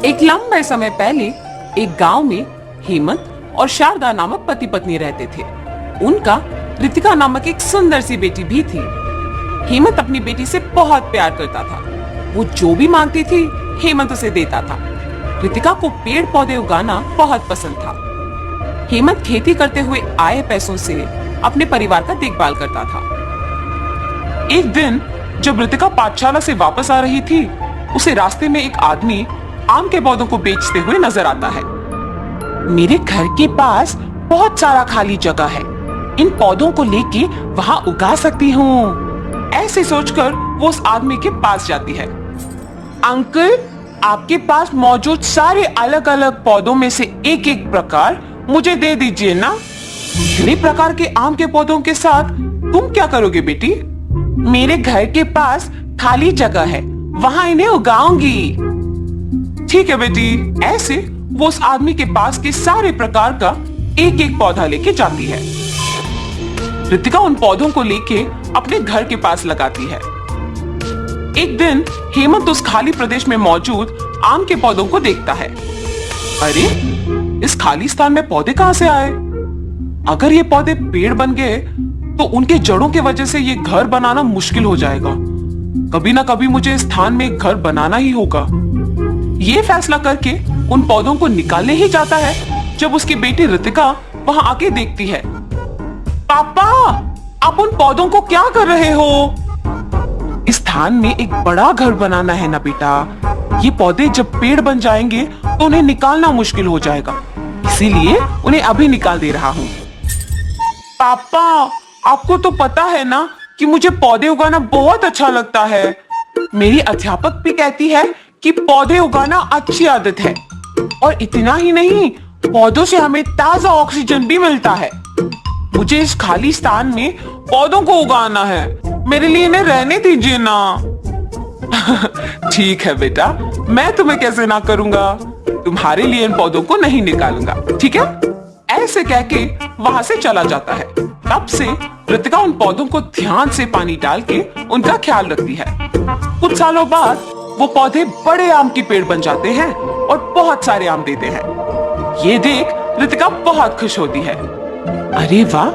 एक लंबे समय पहले एक गांव में हेमंत और शारदा नामक पति पत्नी रहते थे। उनका रितिका नामक एक सुंदर सी बेटी भी थी। हेमंत अपनी बेटी से बहुत प्यार करता था। वो जो भी मांगती थी हेमंत उसे देता था। रितिका को पेड़ पौधे उगाना बहुत पसंद था। हेमंत खेती करते हुए आए पैसों से अपने परिवार का देखभाल करता था। एक दिन जब रितिका पाठशाला से वापस आ रही थी, उसे रास्ते में एक आदमी आम के पौधों को बेचते हुए नजर आता है। मेरे घर के पास बहुत सारा खाली जगह है, इन पौधों को लेके वहां उगा सकती हूँ। ऐसे सोचकर वो उस आदमी के पास जाती है। अंकल, आपके पास मौजूद सारे अलग अलग पौधों में से एक एक प्रकार मुझे दे दीजिए ना। इतने प्रकार के आम के पौधों के साथ तुम क्या करोगे बेटी? मेरे घर के पास खाली जगह है, वहां इन्हें उगाऊंगी। ठीक है बेटी। ऐसे वो उस आदमी के पास के सारे प्रकार का एक एक पौधा लेके जाती है। रितिका उन पौधों को लेके अपने घर के पास लगाती है। एक दिन हेमंत उस खाली प्रदेश में मौजूद आम के पौधों को देखता है। अरे, इस खाली स्थान में पौधे कहां से आए? अगर ये पौधे पेड़ बन गए तो उनके जड़ों की वजह से ये घर बनाना मुश्किल हो जाएगा। कभी ना कभी मुझे इस स्थान में एक घर बनाना ही होगा। ये फैसला करके उन पौधों को निकालने ही जाता है जब उसकी बेटी रितिका वहां आके देखती है। पापा, आप उन पौधों को क्या कर रहे हो? इस स्थान में एक बड़ा घर बनाना है ना बेटा। ये पौधे जब पेड़ बन जाएंगे तो उन्हें निकालना मुश्किल हो जाएगा, इसीलिए उन्हें अभी निकाल दे रहा हूँ। पापा, आपको तो पता है ना कि मुझे पौधे उगाना बहुत अच्छा लगता है। मेरी अध्यापक भी कहती है कि पौधे उगाना अच्छी आदत है, और इतना ही नहीं, पौधों से हमें ताजा ऑक्सीजन भी मिलता है। मुझे इस खाली स्थान में पौधों को उगाना है, मेरे लिए इन्हें रहने दीजिए ना। ठीक है बेटा, मैं तुम्हें कैसे ना करूंगा। तुम्हारे लिए इन पौधों को नहीं निकालूंगा, ठीक है? ऐसे कह के वहां से चला जाता है। तब से रितिका उन पौधों को ध्यान से पानी डाल के उनका ख्याल रखती है। कुछ सालों बाद वो पौधे बड़े आम के पेड़ बन जाते हैं और बहुत सारे आम देते हैं। ये देख रितिका बहुत खुश होती है। अरे वाह,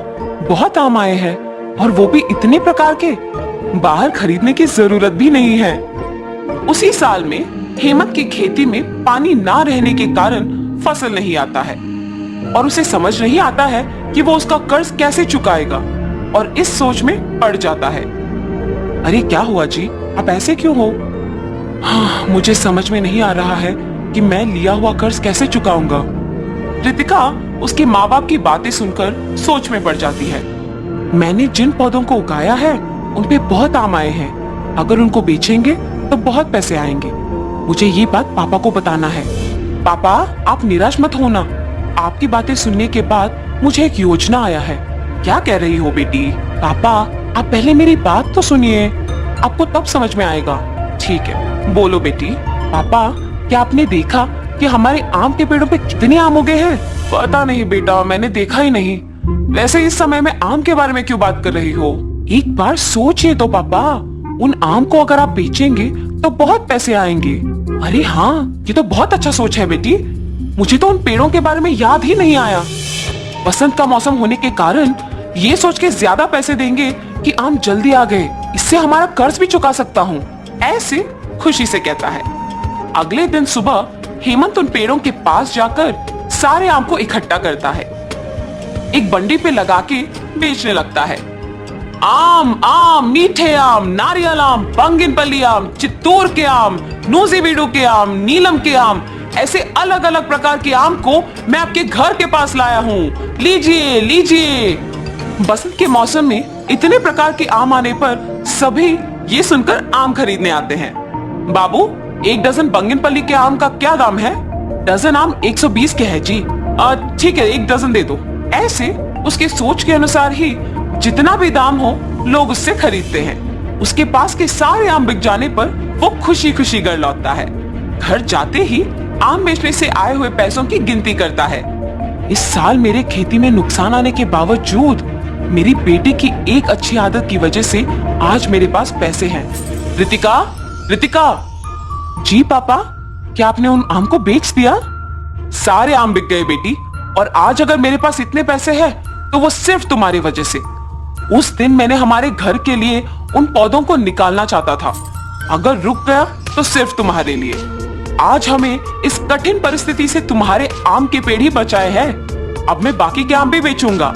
बहुत आम आए हैं, और वो भी इतने प्रकार के। बाहर खरीदने की जरूरत भी नहीं है। उसी साल में हेमंत की खेती में पानी ना रहने के कारण फसल नहीं आता है, और उसे समझ नहीं आता है कि वो उसका कर्ज कैसे चुकाएगा, और इस सोच में पड़ जाता है। अरे क्या हुआ जी, आप ऐसे क्यों हो? हाँ, मुझे समझ में नहीं आ रहा है कि मैं लिया हुआ कर्ज कैसे चुकाऊंगा। रितिका उसके माँ बाप की बातें सुनकर सोच में पड़ जाती है। मैंने जिन पौधों को उगाया है उनपे बहुत आम आए हैं, अगर उनको बेचेंगे तो बहुत पैसे आएंगे। मुझे ये बात पापा को बताना है। पापा, आप निराश मत होना। आपकी बातें सुनने के बाद मुझे एक योजना आया है। क्या कह रही हो बेटी? पापा, आप पहले मेरी बात तो सुनिए, आपको तब समझ में आएगा। ठीक है, बोलो बेटी। पापा, क्या आपने देखा कि हमारे आम के पेड़ों पे कितने आम उगे हैं? पता नहीं बेटा, मैंने देखा ही नहीं। वैसे इस समय में आम के बारे में क्यों बात कर रही हो? एक बार सोचिए तो पापा, उन आम को अगर आप बेचेंगे तो बहुत पैसे आएंगे। अरे हाँ, ये तो बहुत अच्छा सोच है बेटी। मुझे तो उन पेड़ों के बारे में याद ही नहीं आया। बसंत का मौसम होने के कारण ये सोच के ज्यादा पैसे देंगे कि आम जल्दी आ गए, इससे हमारा कर्ज भी चुका सकता हूँ। ऐसे खुशी से कहता है। अगले दिन सुबह हेमंत उन पेड़ों के पास जाकर सारे आम को इकट्ठा करता है, एक बंडी पे लगा के बेचने लगता है। आम आम, मीठे आम, नारियल आम, बंगिनपल्ली आम, चित्तौर के आम, नूजीबीडू के आम, नीलम के आम, ऐसे अलग अलग प्रकार के आम को मैं आपके घर के पास लाया हूँ। लीजिए लीजिए। बसंत के मौसम में इतने प्रकार के आम आने पर सभी ये सुनकर आम खरीदने आते हैं। बाबू, एक डजन बंगिनपल्ली के आम का क्या दाम है? डजन आम 120 के है जी। ठीक है, एक डजन दे दो। ऐसे उसके सोच के अनुसार ही जितना भी दाम हो लोग उससे खरीदते हैं। उसके पास के सारे आम बिक जाने पर वो खुशी खुशी घर लौटता है। घर जाते ही आम बेचने से आए हुए पैसों की गिनती करता है। इस साल मेरे खेती में नुकसान आने के बावजूद मेरी बेटी की एक अच्छी आदत की वजह से आज मेरे पास पैसे हैं। रितिका, रितिका। जी पापा, क्या आपने उन आम को बेच दिया? सारे आम बिक गए बेटी, और आज अगर मेरे पास इतने पैसे हैं तो वो सिर्फ तुम्हारी वजह से। उस दिन मैंने हमारे घर के लिए उन पौधों को निकालना चाहता था, अगर रुक गया तो सिर्फ तुम्हारे लिए। आज हमें इस कठिन परिस्थिति से तुम्हारे आम के पेड़ ही बचाए हैं। अब मैं बाकी के आम भी बेचूंगा।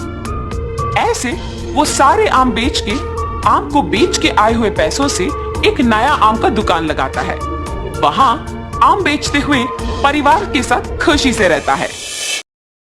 ऐसे वो सारे आम बेच के आए हुए पैसों से एक नया आम का दुकान लगाता है। वहां आम बेचते हुए परिवार के साथ खुशी से रहता है।